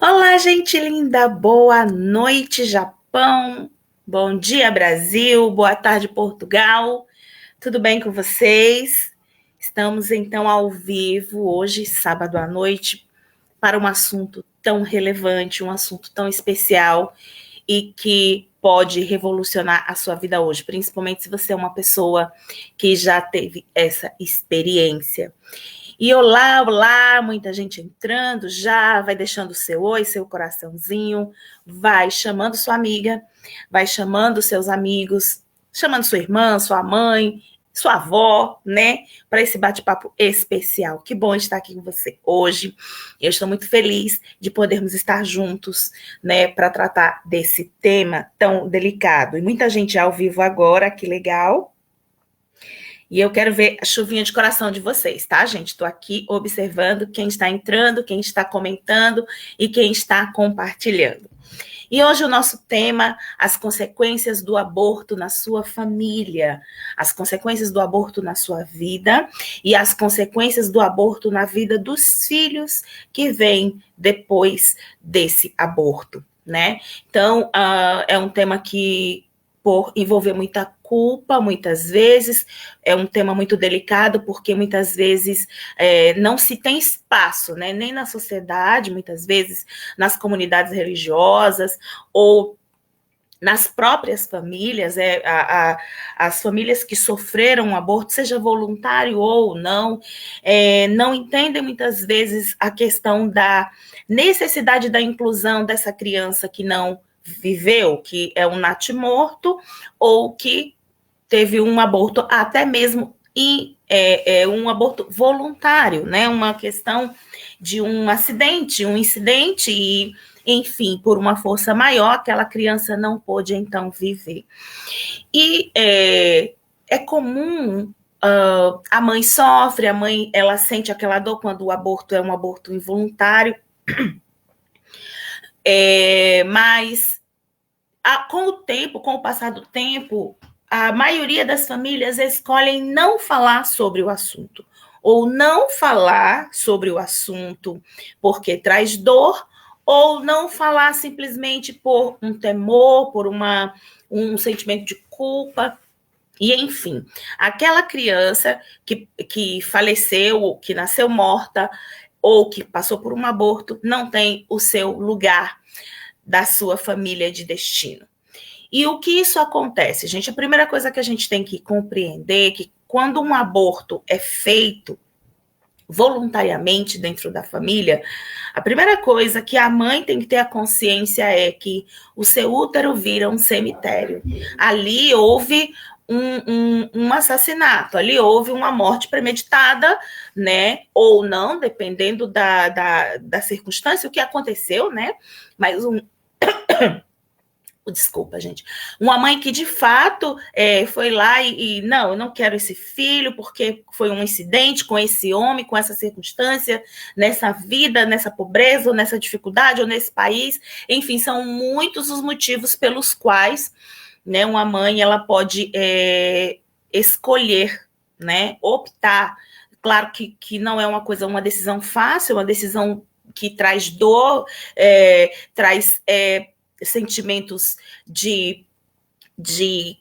Olá, gente linda, boa noite, Japão, bom dia, Brasil, boa tarde, Portugal, tudo bem com vocês? Estamos então ao vivo hoje, sábado à noite, para um assunto tão relevante, um assunto tão especial e que pode revolucionar a sua vida hoje, principalmente se você é uma pessoa que já teve essa experiência. E olá, olá, muita gente entrando já, vai deixando o seu oi, seu coraçãozinho, vai chamando sua amiga, vai chamando seus amigos, chamando sua irmã, sua mãe, sua avó, né, para esse bate-papo especial. Que bom estar aqui com você hoje. Eu estou muito feliz de podermos estar juntos, né, para tratar desse tema tão delicado. E muita gente ao vivo agora, que legal. E eu quero ver a chuvinha de coração de vocês, tá, gente? Estou aqui observando quem está entrando, quem está comentando e quem está compartilhando. E hoje o nosso tema, as consequências do aborto na sua família, as consequências do aborto na sua vida e as consequências do aborto na vida dos filhos que vêm depois desse aborto, né? Então, é um tema que, por envolver muita culpa, muitas vezes, é um tema muito delicado, porque muitas vezes não se tem espaço, né, nem na sociedade, muitas vezes nas comunidades religiosas, ou nas próprias famílias, as famílias que sofreram um aborto, seja voluntário ou não entendem muitas vezes a questão da necessidade da inclusão dessa criança que não viveu, que é um natimorto, ou que teve um aborto até mesmo um aborto voluntário, né? Uma questão de um acidente, um incidente e, enfim, por uma força maior, aquela criança não pôde então viver. E é comum a mãe sofre, a mãe ela sente aquela dor quando o aborto é um aborto involuntário, mas com o tempo, com o passar do tempo, a maioria das famílias escolhem não falar sobre o assunto, ou não falar sobre o assunto porque traz dor, ou não falar simplesmente por um temor, por um sentimento de culpa. E, enfim, aquela criança que faleceu, que nasceu morta, ou que passou por um aborto, não tem o seu lugar da sua família de destino. E o que isso acontece, gente? A primeira coisa que a gente tem que compreender é que quando um aborto é feito voluntariamente dentro da família, a primeira coisa que a mãe tem que ter a consciência é que o seu útero vira um cemitério. Ali houve um assassinato, ali houve uma morte premeditada, né? Ou não, dependendo da circunstância, o que aconteceu, né? Mas desculpa, gente. Uma mãe que de fato foi lá não, eu não quero esse filho porque foi um incidente com esse homem, com essa circunstância, nessa vida, nessa pobreza, ou nessa dificuldade, ou nesse país. Enfim, são muitos os motivos pelos quais, né, uma mãe ela pode escolher, né, optar. Claro que não é uma decisão fácil, uma decisão que traz dor, traz sentimentos de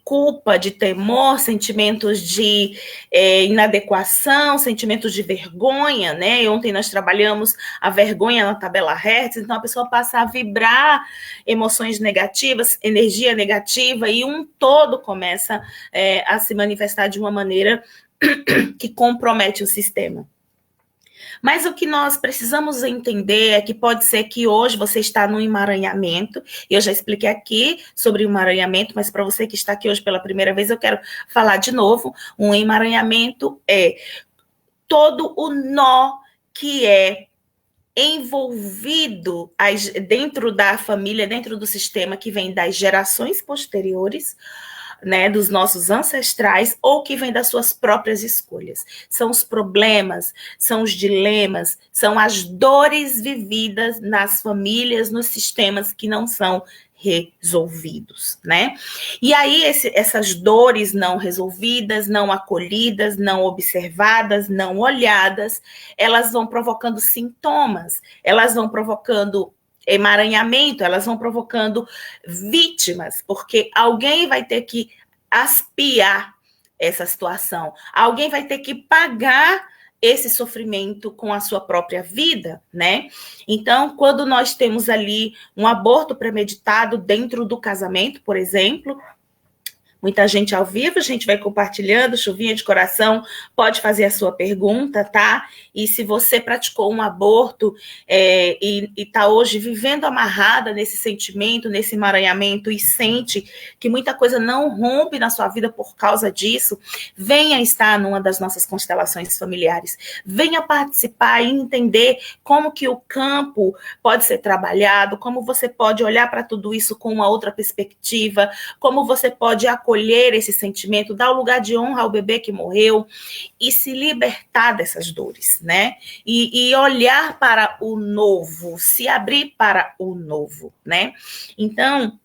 culpa, de temor, sentimentos de inadequação, sentimentos de vergonha, né? E ontem nós trabalhamos a vergonha na tabela Hertz, então a pessoa passa a vibrar emoções negativas, energia negativa, e um todo começa a se manifestar de uma maneira que compromete o sistema. Mas o que nós precisamos entender é que pode ser que hoje você está num emaranhamento, e eu já expliquei aqui sobre o emaranhamento, mas para você que está aqui hoje pela primeira vez, eu quero falar de novo. Um emaranhamento é todo o nó que é envolvido dentro da família, dentro do sistema, que vem das gerações posteriores, né, dos nossos ancestrais, ou que vem das suas próprias escolhas. São os problemas, são os dilemas, são as dores vividas nas famílias, nos sistemas que não são resolvidos, né? E aí essas dores não resolvidas, não acolhidas, não observadas, não olhadas, elas vão provocando sintomas, elas vão provocando emaranhamento, elas vão provocando vítimas, porque alguém vai ter que aspiar essa situação, alguém vai ter que pagar esse sofrimento com a sua própria vida, né? Então, quando nós temos ali um aborto premeditado dentro do casamento, por exemplo, muita gente ao vivo, a gente vai compartilhando, chuvinha de coração, pode fazer a sua pergunta, tá? E se você praticou um aborto e está hoje vivendo amarrada nesse sentimento, nesse emaranhamento e sente que muita coisa não rompe na sua vida por causa disso, venha estar numa das nossas constelações familiares. Venha participar e entender como que o campo pode ser trabalhado, como você pode olhar para tudo isso com uma outra perspectiva, como você pode acolher esse sentimento, dar o lugar de honra ao bebê que morreu e se libertar dessas dores, né? E olhar para o novo, se abrir para o novo, né? Então,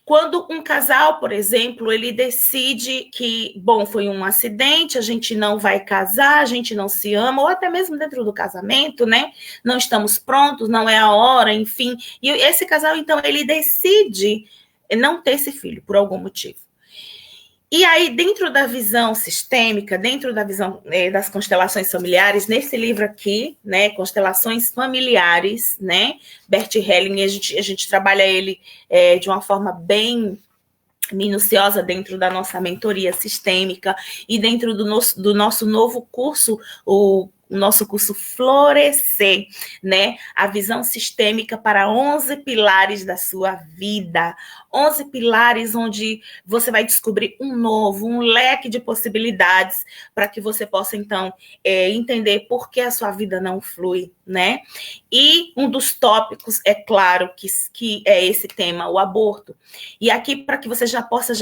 quando um casal, por exemplo, ele decide que, bom, foi um acidente, a gente não vai casar, a gente não se ama, ou até mesmo dentro do casamento, né? Não estamos prontos, não é a hora, enfim. E esse casal, então, ele decide não ter esse filho, por algum motivo. E aí, dentro da visão sistêmica, dentro da visão das constelações familiares, nesse livro aqui, né, Constelações Familiares, né, Bert Helling, a gente trabalha ele de uma forma bem minuciosa dentro da nossa mentoria sistêmica e dentro do nosso novo curso, o nosso curso Florescer, né? A visão sistêmica para 11 pilares da sua vida. 11 pilares onde você vai descobrir um leque de possibilidades para que você possa, então, entender por que a sua vida não flui, né? E um dos tópicos, é claro, que é esse tema, o aborto. E aqui, para que você já possa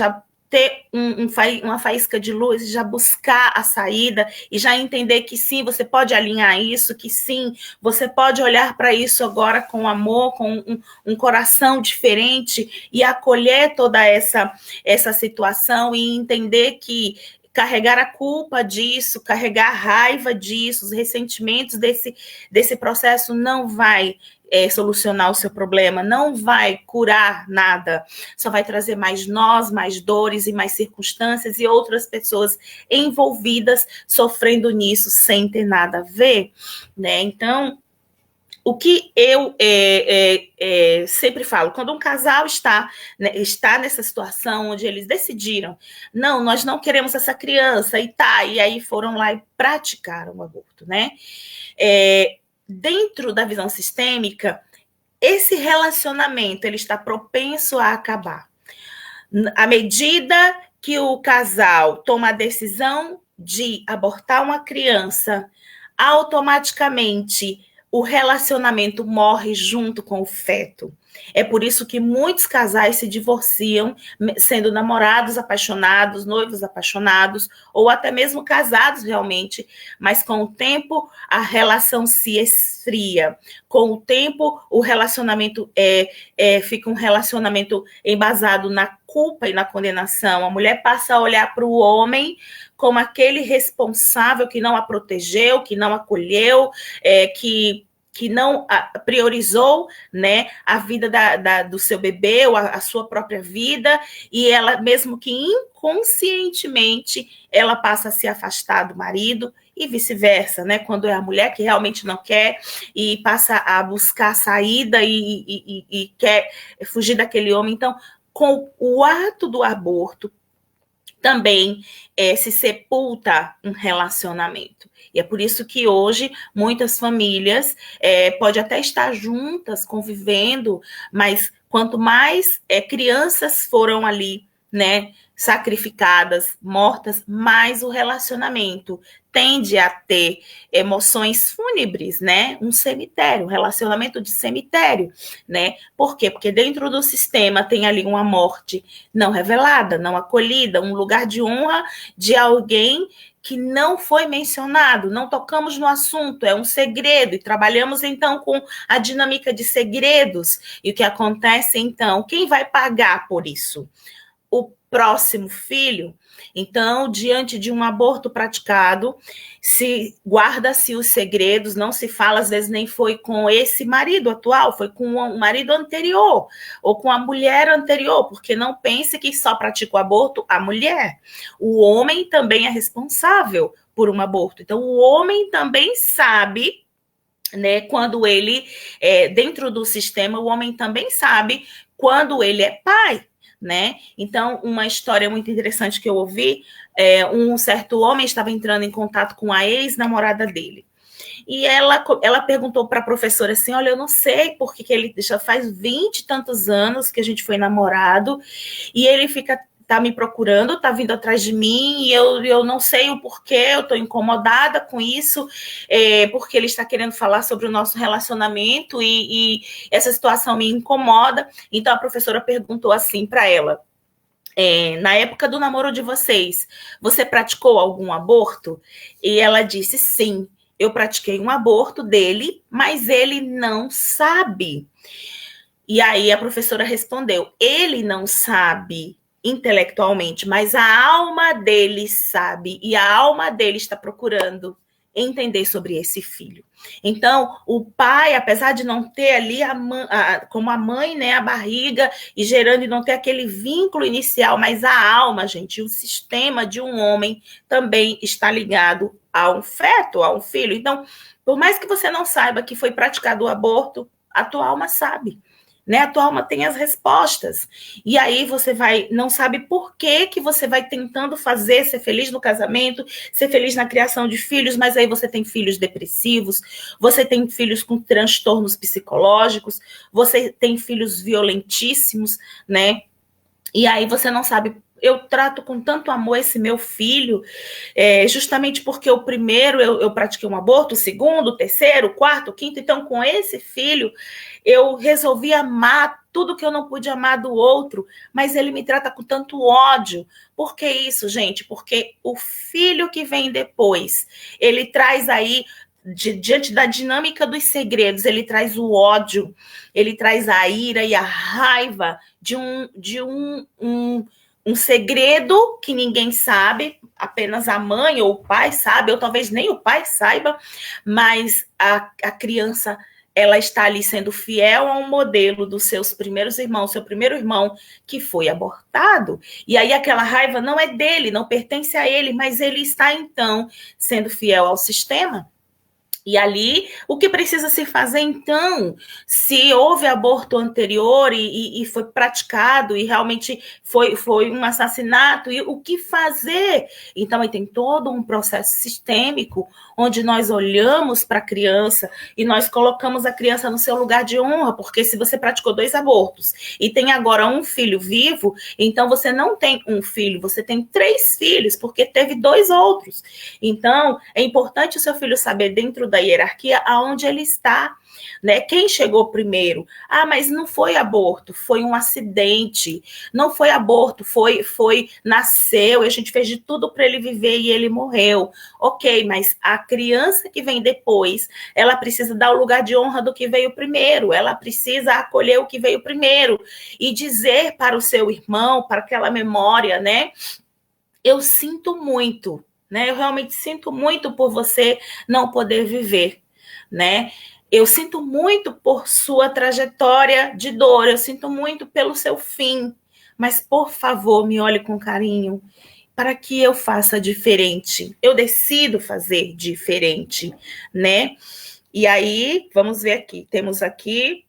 ter uma faísca de luz e já buscar a saída e já entender que sim, você pode alinhar isso, que sim, você pode olhar para isso agora com amor, com um coração diferente e acolher toda essa situação e entender que carregar a culpa disso, carregar a raiva disso, os ressentimentos desse processo não vai solucionar o seu problema, não vai curar nada, só vai trazer mais nós, mais dores e mais circunstâncias e outras pessoas envolvidas sofrendo nisso sem ter nada a ver, né? Então, o que eu sempre falo, quando um casal está nessa situação onde eles decidiram, não, nós não queremos essa criança, e aí foram lá e praticaram o aborto, né? Dentro da visão sistêmica, esse relacionamento ele está propenso a acabar. À medida que o casal toma a decisão de abortar uma criança, automaticamente o relacionamento morre junto com o feto. É por isso que muitos casais se divorciam, sendo namorados apaixonados, noivos apaixonados, ou até mesmo casados realmente, mas com o tempo a relação se esfria. Com o tempo o relacionamento fica um relacionamento embasado na culpa e na condenação. A mulher passa a olhar para o homem como aquele responsável que não a protegeu, que não acolheu, que não priorizou, né, a vida do seu bebê ou a sua própria vida, e ela, mesmo que inconscientemente, ela passa a se afastar do marido e vice-versa, né, quando é a mulher que realmente não quer e passa a buscar saída e quer fugir daquele homem. Então, com o ato do aborto, também se sepulta um relacionamento. E é por isso que hoje muitas famílias podem até estar juntas, convivendo, mas quanto mais crianças foram ali, né, sacrificadas, mortas, mais o relacionamento tende a ter emoções fúnebres, né? Um cemitério, um relacionamento de cemitério, né? Por quê? Porque dentro do sistema tem ali uma morte não revelada, não acolhida, um lugar de honra de alguém que não foi mencionado, não tocamos no assunto, é um segredo, e trabalhamos então com a dinâmica de segredos. E o que acontece então? Quem vai pagar por isso? O próximo filho. Então, diante de um aborto praticado, se guarda-se os segredos, não se fala, às vezes nem foi com esse marido atual, foi com o marido anterior, ou com a mulher anterior, porque não pense que só pratica o aborto a mulher. O homem também é responsável por um aborto. Então, o homem também sabe, né, quando ele, dentro do sistema, o homem também sabe quando ele é pai, né? Então, uma história muito interessante que eu ouvi, um certo homem estava entrando em contato com a ex-namorada dele. E ela perguntou para a professora assim, olha, eu não sei porque que ele já faz 20 e tantos anos que a gente foi namorado, e ele tá me procurando, tá vindo atrás de mim, e eu não sei o porquê, eu tô incomodada com isso, porque ele está querendo falar sobre o nosso relacionamento, e essa situação me incomoda. Então a professora perguntou assim para ela, na época do namoro de vocês, você praticou algum aborto? E ela disse, sim, eu pratiquei um aborto dele, mas ele não sabe. E aí a professora respondeu, ele não sabe intelectualmente, mas a alma dele sabe, e a alma dele está procurando entender sobre esse filho. Então, o pai, apesar de não ter ali como a mãe, né, a barriga, e gerando e não ter aquele vínculo inicial, mas a alma, gente, o sistema de um homem também está ligado a um feto, a um filho. Então, por mais que você não saiba que foi praticado o aborto, a tua alma sabe. Né? A tua alma tem as respostas. E aí você não sabe por que você vai tentando ser feliz no casamento, ser feliz na criação de filhos, mas aí você tem filhos depressivos, você tem filhos com transtornos psicológicos, você tem filhos violentíssimos, né? E aí você não sabe. Eu trato com tanto amor esse meu filho, justamente porque o primeiro eu pratiquei um aborto, o segundo, o terceiro, o quarto, o quinto. Então, com esse filho, eu resolvi amar tudo que eu não pude amar do outro, mas ele me trata com tanto ódio. Por que isso, gente? Porque o filho que vem depois, ele traz aí, diante da dinâmica dos segredos, ele traz o ódio, ele traz a ira e a raiva de um segredo que ninguém sabe, apenas a mãe ou o pai sabe, ou talvez nem o pai saiba, mas a criança, ela está ali sendo fiel a um modelo dos seus primeiros irmãos, seu primeiro irmão que foi abortado, e aí aquela raiva não é dele, não pertence a ele, mas ele está então sendo fiel ao sistema. E ali, o que precisa se fazer, então, se houve aborto anterior e foi praticado e realmente foi um assassinato, e o que fazer? Então, aí tem todo um processo sistêmico, onde nós olhamos para a criança e nós colocamos a criança no seu lugar de honra, porque se você praticou 2 abortos e tem agora um filho vivo, então você não tem um filho, você tem 3 filhos, porque teve 2 outros. Então, é importante o seu filho saber, dentro da hierarquia, aonde ele está, né? Quem chegou primeiro? Ah, mas não foi aborto, foi um acidente. Não foi aborto, nasceu e a gente fez de tudo para ele viver e ele morreu. Ok, mas a criança que vem depois, ela precisa dar o lugar de honra do que veio primeiro, ela precisa acolher o que veio primeiro e dizer para o seu irmão, para aquela memória, né? Eu sinto muito, né? Eu realmente sinto muito por você não poder viver, né? Eu sinto muito por sua trajetória de dor, eu sinto muito pelo seu fim, mas, por favor, me olhe com carinho, para que eu faça diferente. Eu decido fazer diferente, né? E aí, vamos ver aqui. Temos aqui...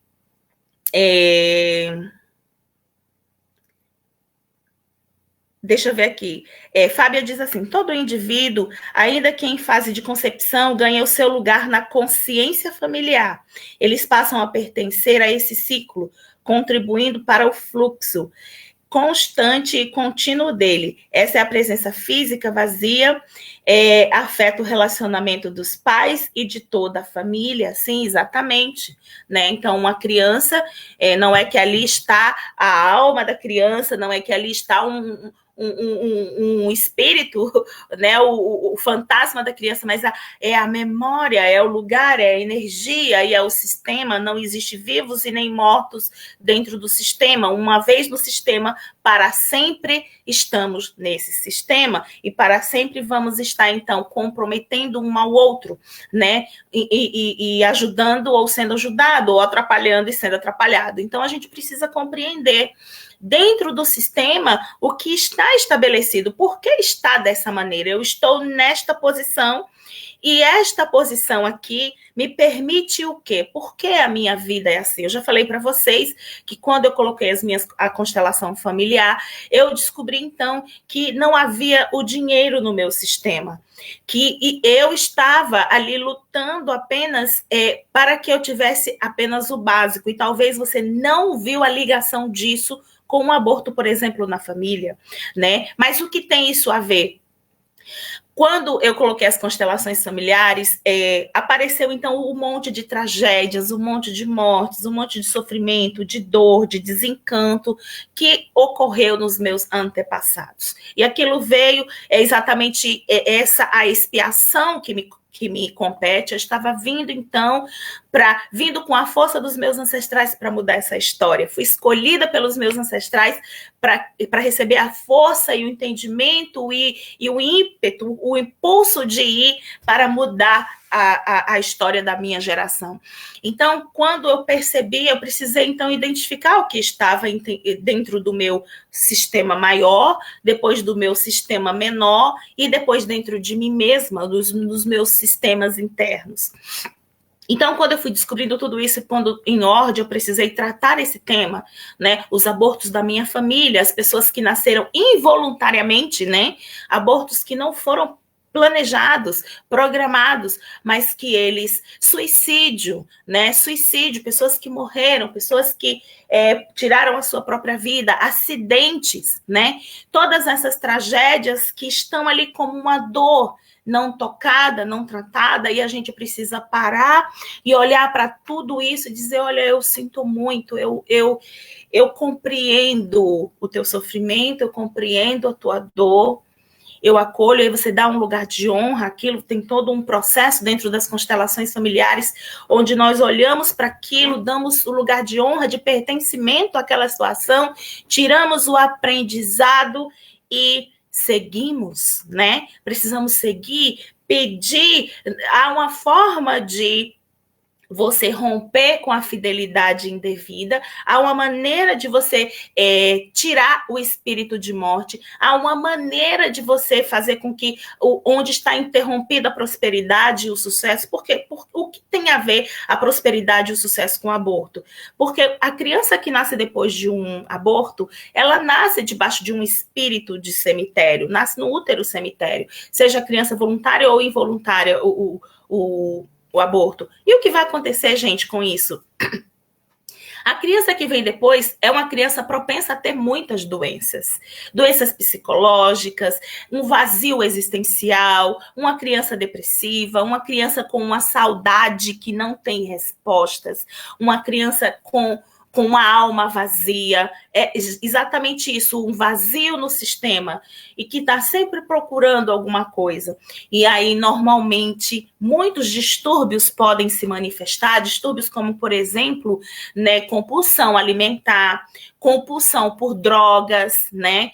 Deixa eu ver aqui. Fábia diz assim, todo indivíduo, ainda que em fase de concepção, ganha o seu lugar na consciência familiar. Eles passam a pertencer a esse ciclo, contribuindo para o fluxo constante e contínuo dele. Essa é a presença física vazia, afeta o relacionamento dos pais e de toda a família, sim, exatamente, né? Então, uma criança, não é que ali está a alma da criança, não é que ali está um espírito, né, o fantasma da criança, mas é a memória, é o lugar, é a energia e é o sistema. Não existe vivos e nem mortos dentro do sistema. Uma vez no sistema, para sempre estamos nesse sistema e para sempre vamos estar, então, comprometendo um ao outro, né, e ajudando ou sendo ajudado, ou atrapalhando e sendo atrapalhado. Então, a gente precisa compreender dentro do sistema o que está estabelecido. Por que está dessa maneira? Eu estou nesta posição e esta posição aqui me permite o quê? Por que a minha vida é assim? Eu já falei para vocês que quando eu coloquei a constelação familiar, eu descobri então que não havia o dinheiro no meu sistema, que eu estava ali lutando apenas para que eu tivesse apenas o básico, e talvez você não viu a ligação disso com um aborto, por exemplo, na família, né? Mas o que tem isso a ver? Quando eu coloquei as constelações familiares, apareceu então um monte de tragédias, um monte de mortes, um monte de sofrimento, de dor, de desencanto que ocorreu nos meus antepassados. E aquilo veio exatamente essa a expiação que me compete. Eu estava vindo então vindo com a força dos meus ancestrais para mudar essa história. Fui escolhida pelos meus ancestrais para receber a força e o entendimento e o ímpeto, o impulso de ir para mudar a história da minha geração. Então, quando eu percebi, eu precisei então identificar o que estava dentro do meu sistema maior, depois do meu sistema menor e depois dentro de mim mesma, dos meus sistemas internos. Então, quando eu fui descobrindo tudo isso, pondo em ordem, eu precisei tratar esse tema, né? Os abortos da minha família, as pessoas que nasceram involuntariamente, né? Abortos que não foram planejados, programados, mas que eles, suicídio, né? Suicídio, pessoas que morreram, pessoas que tiraram a sua própria vida, acidentes, né? Todas essas tragédias que estão ali como uma dor, não tocada, não tratada, e a gente precisa parar e olhar para tudo isso e dizer, olha, eu sinto muito, eu compreendo o teu sofrimento, eu compreendo a tua dor, eu acolho, aí você dá um lugar de honra, aquilo tem todo um processo dentro das constelações familiares, onde nós olhamos para aquilo, damos o lugar de honra, de pertencimento àquela situação, tiramos o aprendizado e seguimos, né? Precisamos seguir, pedir. Há uma forma de você romper com a fidelidade indevida, há uma maneira de você tirar o espírito de morte, há uma maneira de você fazer com que onde está interrompida a prosperidade e o sucesso, porque o que tem a ver a prosperidade e o sucesso com o aborto? Porque a criança que nasce depois de um aborto, ela nasce debaixo de um espírito de cemitério, nasce no útero cemitério, seja criança voluntária ou involuntária, o aborto. E o que vai acontecer, gente, com isso? A criança que vem depois é uma criança propensa a ter muitas doenças. Doenças psicológicas, um vazio existencial, uma criança depressiva, uma criança com uma saudade que não tem respostas, uma criança com uma alma vazia, é exatamente isso, um vazio no sistema, e que está sempre procurando alguma coisa. E aí, normalmente, muitos distúrbios podem se manifestar, distúrbios como, por exemplo, né, compulsão alimentar, compulsão por drogas, né,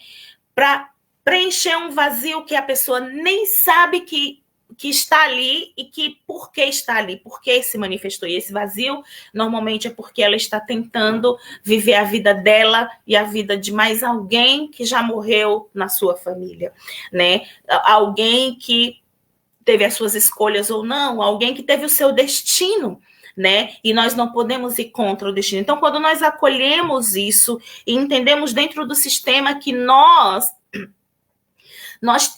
para preencher um vazio que a pessoa nem sabe que está ali e que por que está ali, por que se manifestou. E esse vazio, normalmente, é porque ela está tentando viver a vida dela e a vida de mais alguém que já morreu na sua família, né? Alguém que teve as suas escolhas ou não, alguém que teve o seu destino, né? E nós não podemos ir contra o destino. Então, quando nós acolhemos isso e entendemos dentro do sistema que nós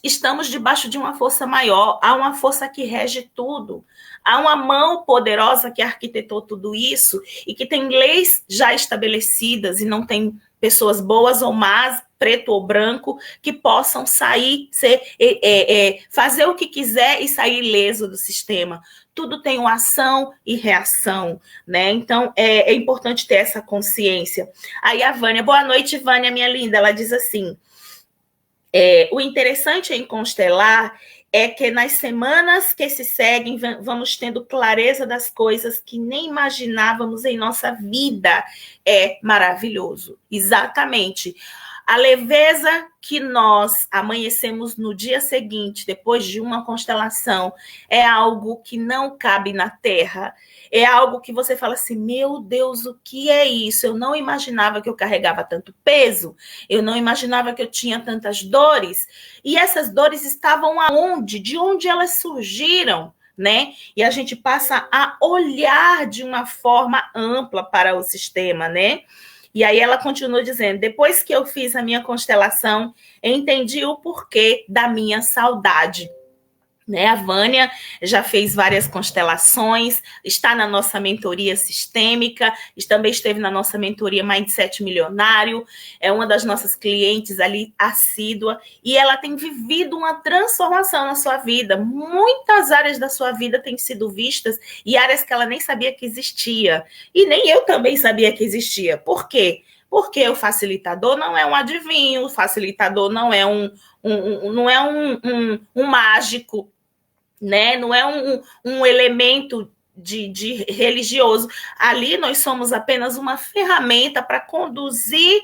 estamos debaixo de uma força maior, há uma força que rege tudo, há uma mão poderosa que arquitetou tudo isso e que tem leis já estabelecidas e não tem pessoas boas ou más preto ou branco, que possam sair, fazer o que quiser e sair ileso do sistema. Tudo tem uma ação e reação, né? Então, é importante ter essa consciência. Aí a Vânia, boa noite, Vânia, minha linda, ela diz assim, o interessante em constelar é que nas semanas que se seguem, vamos tendo clareza das coisas que nem imaginávamos em nossa vida. É maravilhoso. Exatamente. A leveza que nós amanhecemos no dia seguinte, depois de uma constelação, é algo que não cabe na Terra. É algo que você fala assim, meu Deus, o que é isso? Eu não imaginava que eu carregava tanto peso, eu não imaginava que eu tinha tantas dores. E essas dores estavam aonde? De onde elas surgiram? Né? E a gente passa a olhar de uma forma ampla para o sistema, né? E aí ela continua dizendo, depois que eu fiz a minha constelação, entendi o porquê da minha saudade. Né? A Vânia já fez várias constelações, está na nossa mentoria sistêmica, também esteve na nossa mentoria Mindset Milionário, é uma das nossas clientes ali assídua, e ela tem vivido uma transformação na sua vida. Muitas áreas da sua vida têm sido vistas e áreas que ela nem sabia que existia. E nem eu também sabia que existia. Por quê? Porque o facilitador não é um adivinho, o facilitador não é um mágico, né? Não é um elemento de religioso. Ali nós somos apenas uma ferramenta para conduzir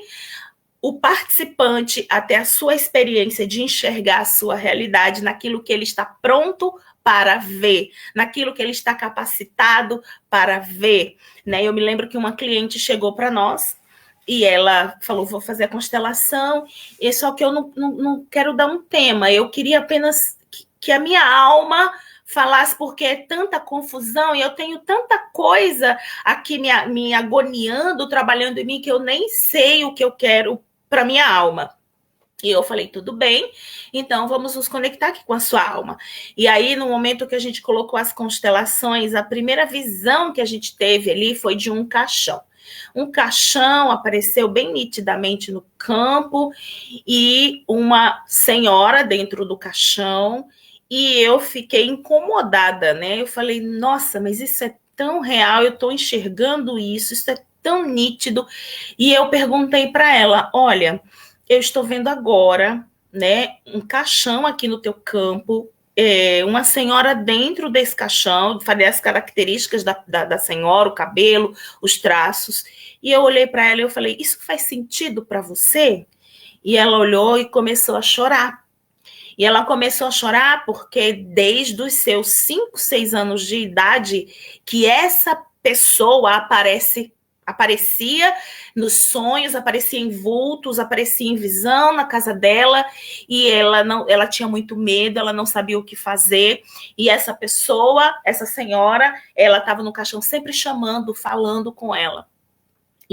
o participante até a sua experiência de enxergar a sua realidade naquilo que ele está pronto para ver, naquilo que ele está capacitado para ver. Né? Eu me lembro que uma cliente chegou para nós e ela falou, vou fazer a constelação, e só que eu não quero dar um tema, eu queria apenas que a minha alma falasse, porque é tanta confusão e eu tenho tanta coisa aqui me agoniando, trabalhando em mim, que eu nem sei o que eu quero para minha alma. E eu falei, tudo bem, então vamos nos conectar aqui com a sua alma. E aí, no momento que a gente colocou as constelações, a primeira visão que a gente teve ali foi de um caixão. Um caixão apareceu bem nitidamente no campo e uma senhora dentro do caixão, e eu fiquei incomodada, né? Eu falei, nossa, mas isso é tão real, eu estou enxergando isso é tão nítido. E eu perguntei para ela, olha, eu estou vendo agora, né, um caixão aqui no teu campo, uma senhora dentro desse caixão, falei as características da senhora, o cabelo, os traços, e eu olhei para ela e eu falei, isso faz sentido para você? E ela olhou e começou a chorar. E ela começou a chorar porque desde os seus 5, 6 anos de idade que essa pessoa aparecia nos sonhos, aparecia em vultos, aparecia em visão na casa dela, e ela tinha muito medo, ela não sabia o que fazer, e essa pessoa, essa senhora, ela estava no caixão sempre chamando, falando com ela.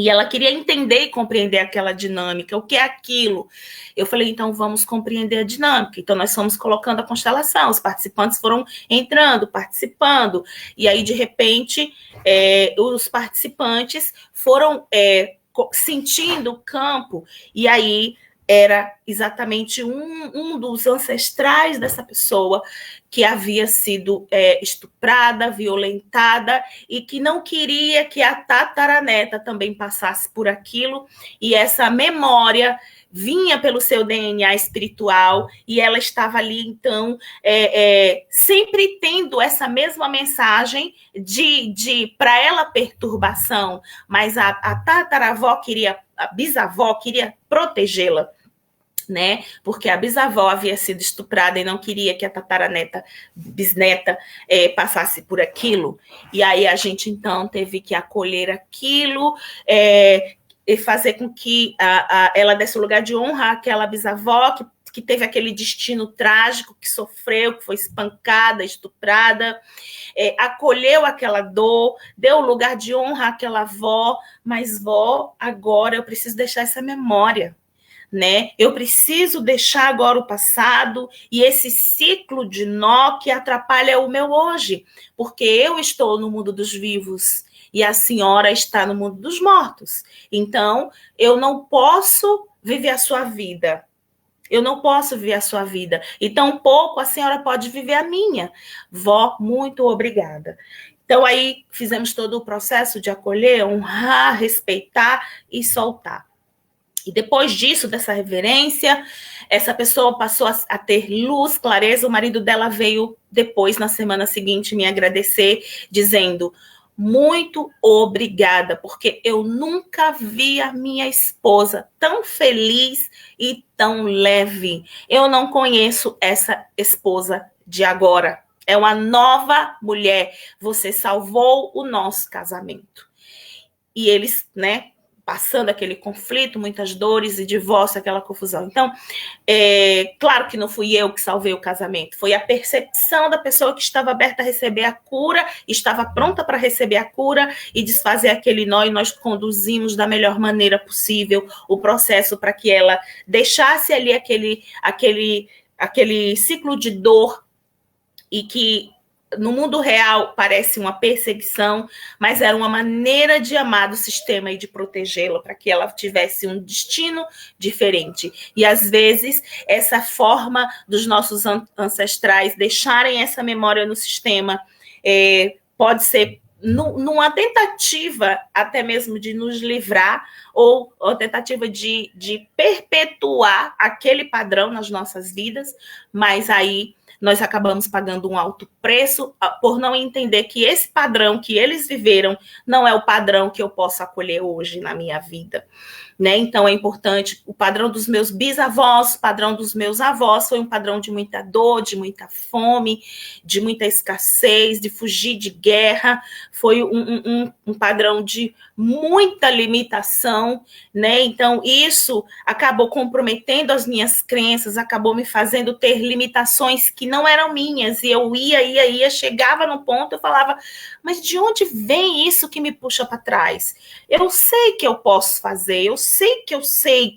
E ela queria entender e compreender aquela dinâmica, o que é aquilo. Eu falei, então vamos compreender a dinâmica. Então nós fomos colocando a constelação, os participantes foram entrando, participando, e aí de repente os participantes foram sentindo o campo, e aí era exatamente um dos ancestrais dessa pessoa que havia sido estuprada, violentada, e que não queria que a tataraneta também passasse por aquilo, e essa memória vinha pelo seu DNA espiritual, e ela estava ali, então, sempre tendo essa mesma mensagem para ela perturbação, mas a tataravó a bisavó queria protegê-la, né? Porque a bisavó havia sido estuprada e não queria que a tataraneta, bisneta, passasse por aquilo. E aí a gente, então, teve que acolher aquilo, e fazer com que ela desse o lugar de honra àquela bisavó que teve aquele destino trágico, que sofreu, que foi espancada, estuprada, acolheu aquela dor, deu lugar de honra àquela avó, mas vó, agora eu preciso deixar essa memória, né? Eu preciso deixar agora o passado e esse ciclo de nó que atrapalha o meu hoje, porque eu estou no mundo dos vivos e a senhora está no mundo dos mortos. Então, eu não posso viver a sua vida. Eu não posso viver a sua vida. E tampouco a senhora pode viver a minha. Vó, muito obrigada. Então, aí fizemos todo o processo de acolher, honrar, respeitar e soltar. E depois disso, dessa reverência, essa pessoa passou a ter luz, clareza. O marido dela veio depois, na semana seguinte, me agradecer, dizendo: muito obrigada, porque eu nunca vi a minha esposa tão feliz e tão leve. Eu não conheço essa esposa de agora. É uma nova mulher. Você salvou o nosso casamento. E eles, né, passando aquele conflito, muitas dores e divórcio, aquela confusão. Então, claro que não fui eu que salvei o casamento, foi a percepção da pessoa que estava aberta a receber a cura, estava pronta para receber a cura e desfazer aquele nó, e nós conduzimos da melhor maneira possível o processo para que ela deixasse ali aquele ciclo de dor, e que no mundo real parece uma perseguição, mas era uma maneira de amar do sistema e de protegê-la para que ela tivesse um destino diferente. E às vezes essa forma dos nossos ancestrais deixarem essa memória no sistema pode ser numa tentativa até mesmo de nos livrar, ou tentativa de perpetuar aquele padrão nas nossas vidas, mas aí nós acabamos pagando um alto preço por não entender que esse padrão que eles viveram não é o padrão que eu posso acolher hoje na minha vida. Né? Então é importante, o padrão dos meus bisavós, o padrão dos meus avós foi um padrão de muita dor, de muita fome, de muita escassez, de fugir de guerra, foi um padrão de muita limitação, né? Então isso acabou comprometendo as minhas crenças, acabou me fazendo ter limitações que não eram minhas, e eu ia, chegava no ponto, eu falava, mas de onde vem isso que me puxa para trás? Eu sei que eu posso fazer, eu sei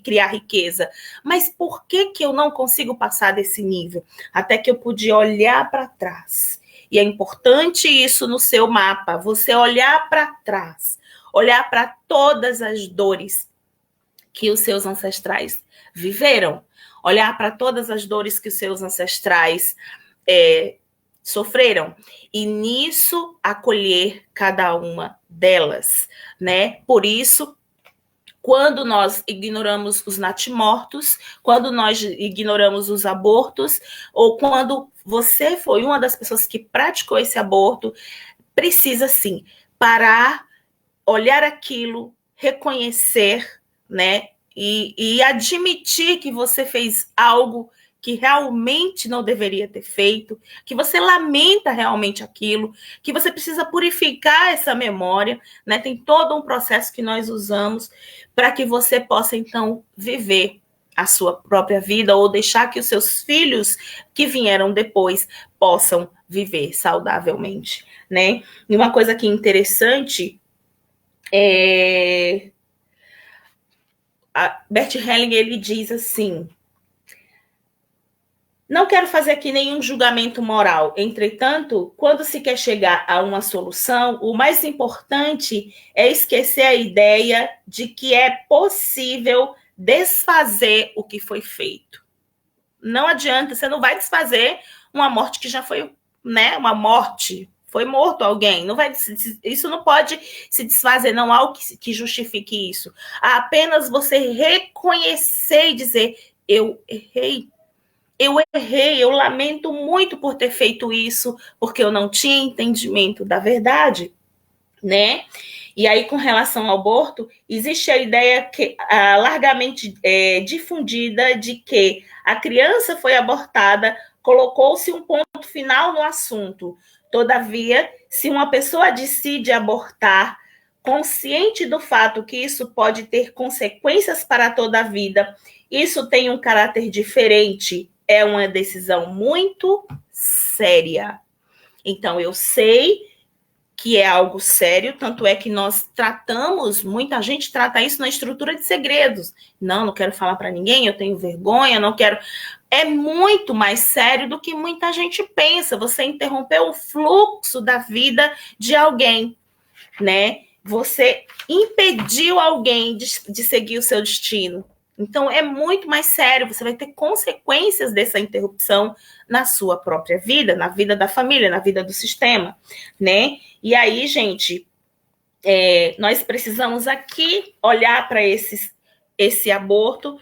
criar riqueza, mas por que eu não consigo passar desse nível? Até que eu pude olhar para trás. E é importante isso no seu mapa, você olhar para trás, olhar para todas as dores que os seus ancestrais viveram, olhar para todas as dores que os seus ancestrais sofreram, e nisso acolher cada uma delas, né? Por isso, quando nós ignoramos os natimortos, quando nós ignoramos os abortos, ou quando você foi uma das pessoas que praticou esse aborto, precisa sim parar, olhar aquilo, reconhecer, né? E admitir que você fez algo que realmente não deveria ter feito, que você lamenta realmente aquilo, que você precisa purificar essa memória, né? Tem todo um processo que nós usamos para que você possa, então, viver a sua própria vida, ou deixar que os seus filhos que vieram depois possam viver saudavelmente, né? E uma coisa que é interessante Bert Helling, ele diz assim: não quero fazer aqui nenhum julgamento moral. Entretanto, quando se quer chegar a uma solução, o mais importante é esquecer a ideia de que é possível desfazer o que foi feito. Não adianta, você não vai desfazer uma morte que já foi, né, uma morte. Foi morto alguém. Isso não pode se desfazer, não há algo que justifique isso. Há apenas você reconhecer e dizer: eu errei. Eu errei, eu lamento muito por ter feito isso, porque eu não tinha entendimento da verdade, né? E aí, com relação ao aborto, existe a ideia largamente difundida de que a criança foi abortada, colocou-se um ponto final no assunto. Todavia, se uma pessoa decide abortar, consciente do fato que isso pode ter consequências para toda a vida, isso tem um caráter diferente, é uma decisão muito séria. Então, eu sei que é algo sério, tanto é que nós tratamos, muita gente trata isso na estrutura de segredos. Não quero falar para ninguém, eu tenho vergonha, não quero. É muito mais sério do que muita gente pensa. Você interrompeu o fluxo da vida de alguém, né? Você impediu alguém de seguir o seu destino. Então, é muito mais sério, você vai ter consequências dessa interrupção na sua própria vida, na vida da família, na vida do sistema, né? E aí, gente, nós precisamos aqui olhar para esse aborto,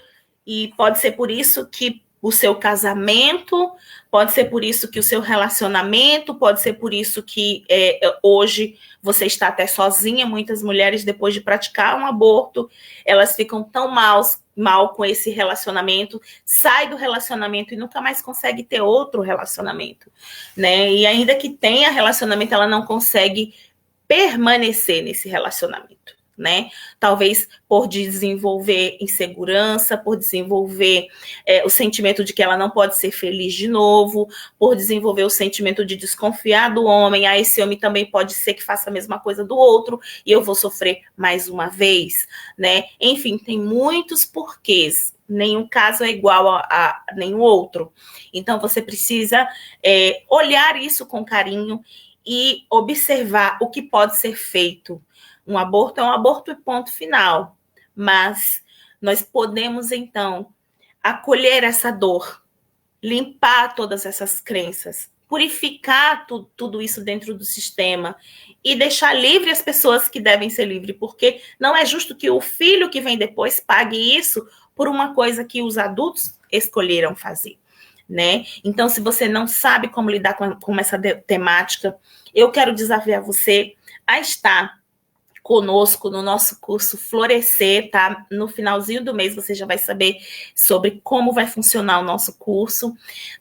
e pode ser por isso que o seu casamento, pode ser por isso que o seu relacionamento, pode ser por isso que hoje você está até sozinha. Muitas mulheres, depois de praticar um aborto, elas ficam tão mal com esse relacionamento, sai do relacionamento e nunca mais consegue ter outro relacionamento, né? E ainda que tenha relacionamento, ela não consegue permanecer nesse relacionamento, né? Talvez por desenvolver insegurança, por desenvolver o sentimento de que ela não pode ser feliz de novo, por desenvolver o sentimento de desconfiar do homem. Esse homem também pode ser que faça a mesma coisa do outro e eu vou sofrer mais uma vez, né? Enfim, tem muitos porquês. Nenhum caso é igual a nenhum outro. Então, você precisa olhar isso com carinho e observar o que pode ser feito. Um aborto é um aborto e ponto final, mas nós podemos, então, acolher essa dor, limpar todas essas crenças, purificar tudo isso dentro do sistema e deixar livre as pessoas que devem ser livres, porque não é justo que o filho que vem depois pague isso por uma coisa que os adultos escolheram fazer, né? Então, se você não sabe como lidar com essa temática, eu quero desafiar você a estar conosco no nosso curso Florescer, tá? No finalzinho do mês você já vai saber sobre como vai funcionar o nosso curso,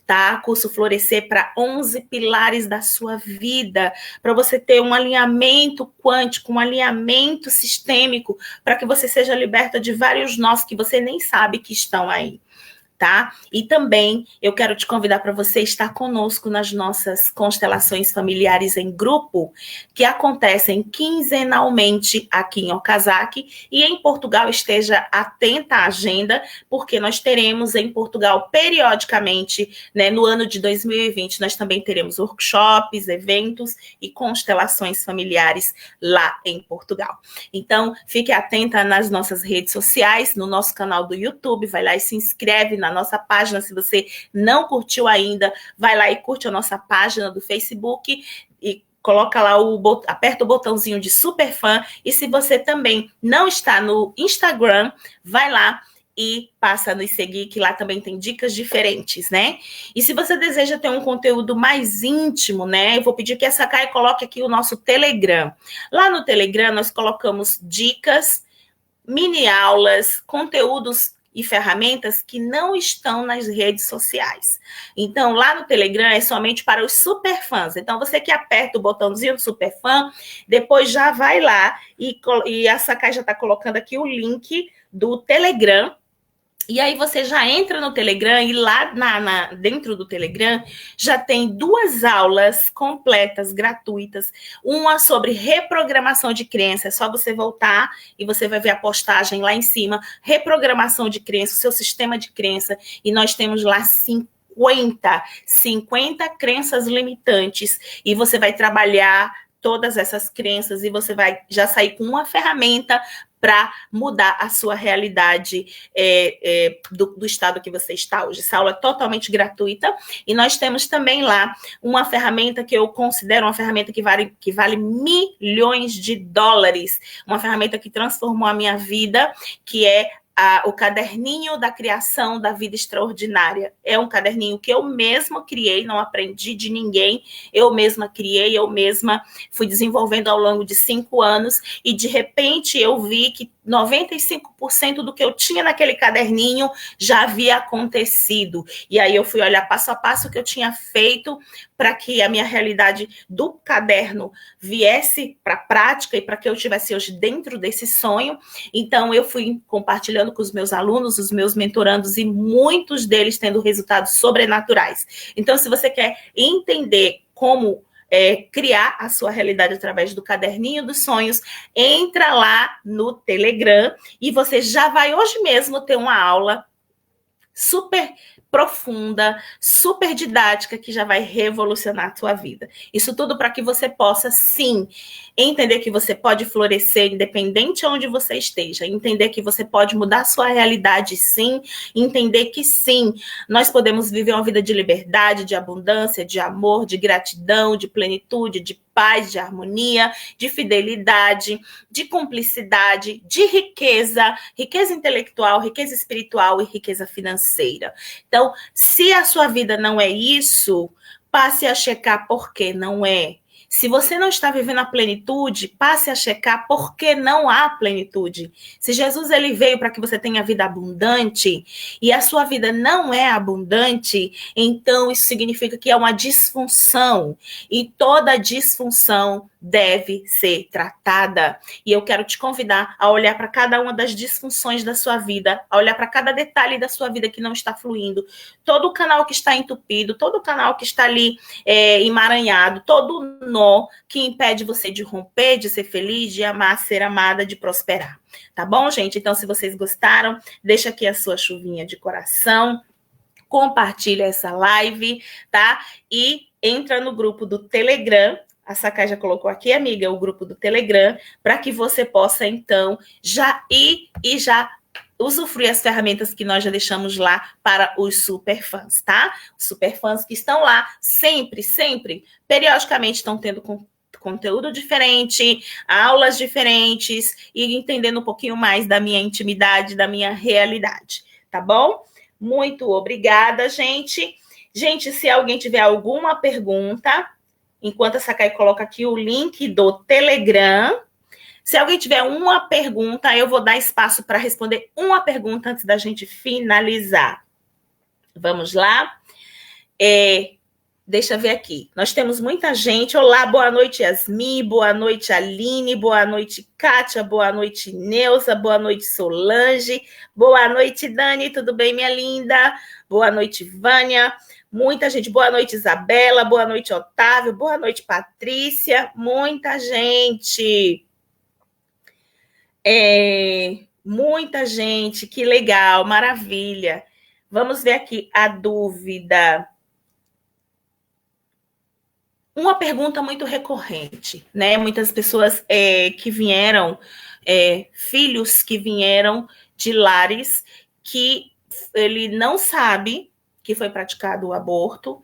tá? Curso Florescer para 11 pilares da sua vida, para você ter um alinhamento quântico, um alinhamento sistêmico, para que você seja liberta de vários nós que você nem sabe que estão aí. Tá? E também eu quero te convidar para você estar conosco nas nossas constelações familiares em grupo, que acontecem quinzenalmente aqui em Okazaki, e em Portugal esteja atenta à agenda, porque nós teremos em Portugal periodicamente, né, no ano de 2020, nós também teremos workshops, eventos e constelações familiares lá em Portugal. Então, fique atenta nas nossas redes sociais, no nosso canal do YouTube, vai lá e se inscreve na nossa página. Se você não curtiu ainda, vai lá e curte a nossa página do Facebook e coloca lá aperta o botãozinho de super fã. E se você também não está no Instagram, vai lá e passa a nos seguir, que lá também tem dicas diferentes, né? E se você deseja ter um conteúdo mais íntimo, né? Eu vou pedir que a Sakai coloque aqui o nosso Telegram. Lá no Telegram nós colocamos dicas, mini aulas, conteúdos e ferramentas que não estão nas redes sociais. Então, lá no Telegram é somente para os super fãs. Então, você que aperta o botãozinho do super fã, depois já vai lá e a Sakai já está colocando aqui o link do Telegram. E aí você já entra no Telegram e lá dentro do Telegram já tem 2 aulas completas, gratuitas. Uma sobre reprogramação de crença. É só você voltar e você vai ver a postagem lá em cima. Reprogramação de crença, o seu sistema de crença. E nós temos lá 50 crenças limitantes. E você vai trabalhar todas essas crenças e você vai já sair com uma ferramenta para mudar a sua realidade do estado que você está hoje. Essa aula é totalmente gratuita e nós temos também lá uma ferramenta que eu considero uma ferramenta que vale milhões de dólares, uma ferramenta que transformou a minha vida, que é o caderninho da criação da vida extraordinária. É um caderninho que eu mesma criei, não aprendi de ninguém, eu mesma criei, eu mesma fui desenvolvendo ao longo de 5 anos e de repente eu vi que 95% do que eu tinha naquele caderninho já havia acontecido. E aí eu fui olhar passo a passo o que eu tinha feito para que a minha realidade do caderno viesse para a prática e para que eu estivesse hoje dentro desse sonho. Então eu fui compartilhando com os meus alunos, os meus mentorandos, e muitos deles tendo resultados sobrenaturais. Então, se você quer entender como criar a sua realidade através do caderninho dos sonhos, entra lá no Telegram e você já vai hoje mesmo ter uma aula super profunda, super didática, que já vai revolucionar a tua vida. Isso tudo para que você possa, sim, entender que você pode florescer independente de onde você esteja, entender que você pode mudar a sua realidade, sim, entender que, sim, nós podemos viver uma vida de liberdade, de abundância, de amor, de gratidão, de plenitude, de paz, de harmonia, de fidelidade, de cumplicidade, de riqueza, riqueza intelectual, riqueza espiritual e riqueza financeira. Então, se a sua vida não é isso, passe a checar por que não é. Se você não está vivendo a plenitude, passe a checar por que não há plenitude. Se Jesus ele veio para que você tenha vida abundante e a sua vida não é abundante, então isso significa que é uma disfunção. E toda disfunção deve ser tratada. E eu quero te convidar a olhar para cada uma das disfunções da sua vida, a olhar para cada detalhe da sua vida que não está fluindo, todo o canal que está entupido, todo o canal que está ali emaranhado, todo nó que impede você de romper, de ser feliz, de amar, ser amada, de prosperar. Tá bom, gente? Então, se vocês gostaram, deixa aqui a sua chuvinha de coração, compartilha essa live, tá? E entra no grupo do Telegram. A Sakai já colocou aqui, amiga, o grupo do Telegram, para que você possa, então, já ir e já usufruir as ferramentas que nós já deixamos lá para os superfãs, tá? Os superfãs que estão lá sempre, periodicamente estão tendo conteúdo diferente, aulas diferentes e entendendo um pouquinho mais da minha intimidade, da minha realidade, tá bom? Muito obrigada, gente. Gente, se alguém tiver alguma pergunta, enquanto a Sakai coloca aqui o link do Telegram, se alguém tiver uma pergunta, eu vou dar espaço para responder uma pergunta antes da gente finalizar. Vamos lá? Deixa eu ver aqui. Nós temos muita gente. Olá, boa noite, Yasmin. Boa noite, Aline. Boa noite, Kátia. Boa noite, Neuza. Boa noite, Solange. Boa noite, Dani. Tudo bem, minha linda? Boa noite, Vânia. Muita gente. Boa noite, Isabela. Boa noite, Otávio. Boa noite, Patrícia. Muita gente. Muita gente. Que legal. Maravilha. Vamos ver aqui a dúvida. Uma pergunta muito recorrente, né? Muitas pessoas que vieram, filhos que vieram de lares que ele não sabe que foi praticado o aborto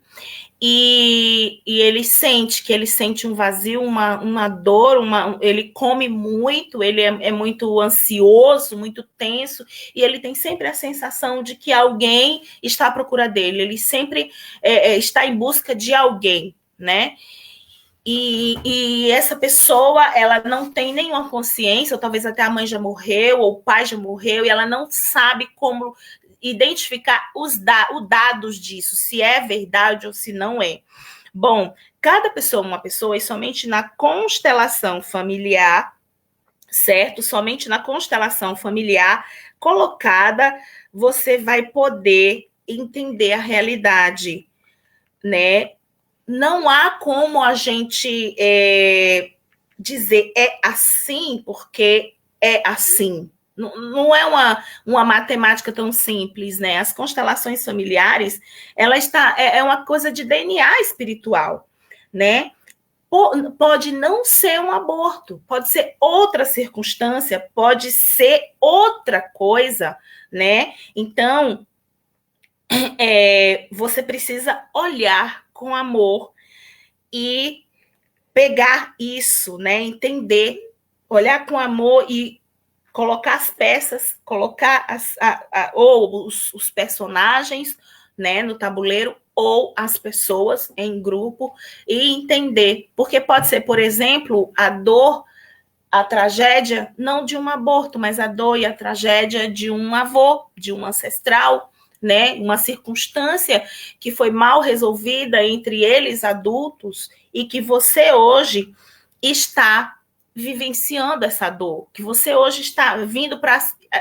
e ele sente um vazio, uma dor, ele come muito, ele é muito ansioso, muito tenso, e ele tem sempre a sensação de que alguém está à procura dele, ele sempre está em busca de alguém, né? E essa pessoa, ela não tem nenhuma consciência, ou talvez até a mãe já morreu, ou o pai já morreu, e ela não sabe como identificar os dados disso, se é verdade ou se não é. Bom, cada pessoa é uma pessoa, e somente na constelação familiar, certo? Somente na constelação familiar colocada, você vai poder entender a realidade, né? Não há como a gente dizer é assim porque é assim. Não é uma matemática tão simples, né? As constelações familiares, é uma coisa de DNA espiritual, né? Pode não ser um aborto, pode ser outra circunstância, pode ser outra coisa, né? Então, você precisa olhar com amor e pegar isso, né? Entender, olhar com amor e colocar as peças, colocar ou os personagens, né, no tabuleiro, ou as pessoas em grupo e entender. Porque pode ser, por exemplo, a dor, a tragédia, não de um aborto, mas a dor e a tragédia de um avô, de um ancestral, né? Uma circunstância que foi mal resolvida entre eles adultos e que você hoje está vivenciando essa dor, que você hoje está vindo para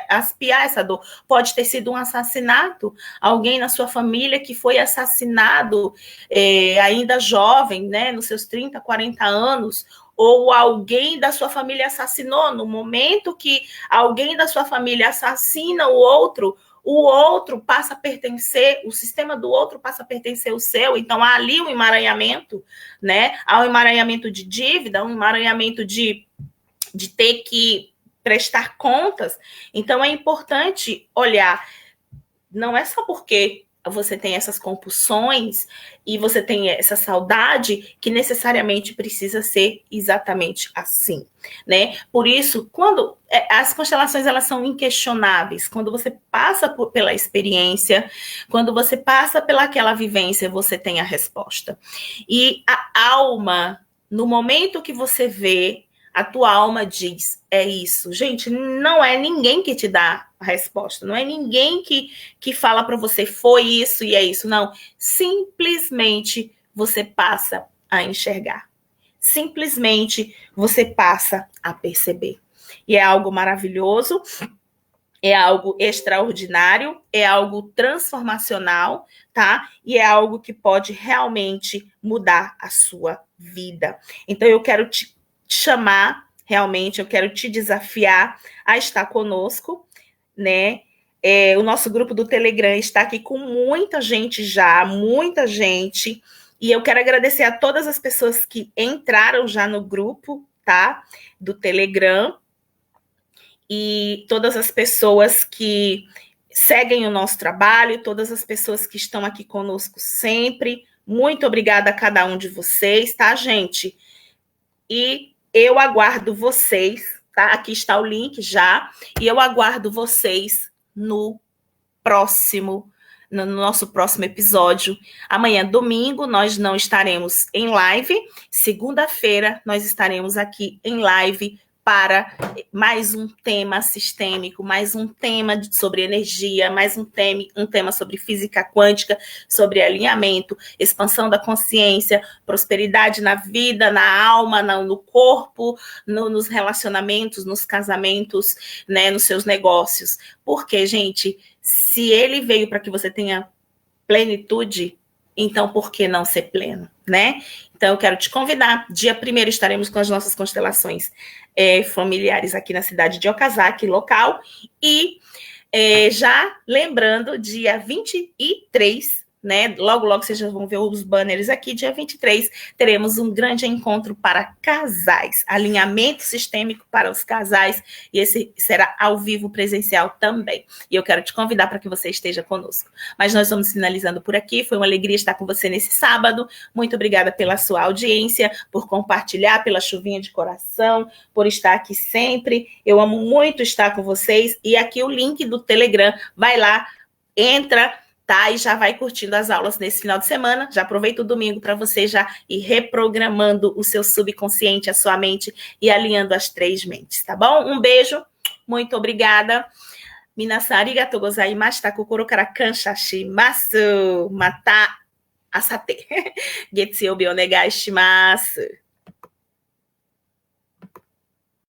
aspiar essa dor. Pode ter sido um assassinato, alguém na sua família que foi assassinado ainda jovem, né, nos seus 30, 40 anos, ou alguém da sua família assassinou. No momento que alguém da sua família assassina o outro, o outro passa a pertencer, o sistema do outro passa a pertencer ao seu, então há ali um emaranhamento, né? Há um emaranhamento de dívida, um emaranhamento de ter que prestar contas. Então é importante olhar, não é só porque você tem essas compulsões e você tem essa saudade que necessariamente precisa ser exatamente assim, né? Por isso, quando as constelações elas são inquestionáveis, quando você passa pela experiência, quando você passa pelaquela vivência, você tem a resposta. E a alma, no momento que você vê, a tua alma diz, é isso. Gente, não é ninguém que te dá a resposta, não é ninguém que fala para você, foi isso e é isso. Não, simplesmente você passa a enxergar. Simplesmente você passa a perceber. E é algo maravilhoso, é algo extraordinário, é algo transformacional, tá? E é algo que pode realmente mudar a sua vida. Então eu quero te chamar, realmente, eu quero te desafiar a estar conosco, né? O nosso grupo do Telegram está aqui com muita gente já, muita gente, e eu quero agradecer a todas as pessoas que entraram já no grupo, tá? Do Telegram, e todas as pessoas que seguem o nosso trabalho, todas as pessoas que estão aqui conosco sempre. Muito obrigada a cada um de vocês, tá, gente? E eu aguardo vocês, tá? Aqui está o link já. E eu aguardo vocês no nosso próximo episódio. Amanhã, domingo, nós não estaremos em live. Segunda-feira, nós estaremos aqui em live para mais um tema sistêmico, mais um tema sobre energia, mais um tema sobre física quântica, sobre alinhamento, expansão da consciência, prosperidade na vida, na alma, no corpo, nos relacionamentos, nos casamentos, né, nos seus negócios. Porque, gente, se ele veio para que você tenha plenitude, então por que não ser pleno, né? Então eu quero te convidar, dia 1º estaremos com as nossas constelações familiares aqui na cidade de Okazaki, local, e já lembrando, dia 23, né? Logo, logo vocês já vão ver os banners aqui. Dia 23, teremos um grande encontro para casais, alinhamento sistêmico para os casais, e esse será ao vivo presencial também. E eu quero te convidar para que você esteja conosco. Mas nós vamos finalizando por aqui. Foi uma alegria estar com você nesse sábado. Muito obrigada pela sua audiência, por compartilhar, pela chuvinha de coração, por estar aqui sempre. Eu amo muito estar com vocês. E aqui o link do Telegram. Vai lá, entra, tá? E já vai curtindo as aulas nesse final de semana. Já aproveita o domingo para você já ir reprogramando o seu subconsciente, a sua mente e alinhando as 3 mentes, tá bom? Um beijo, muito obrigada. Minasan arigatou gozaimasu, kokoro kara kansha shimasu. Mata asate. Getsu o onegai shimasu.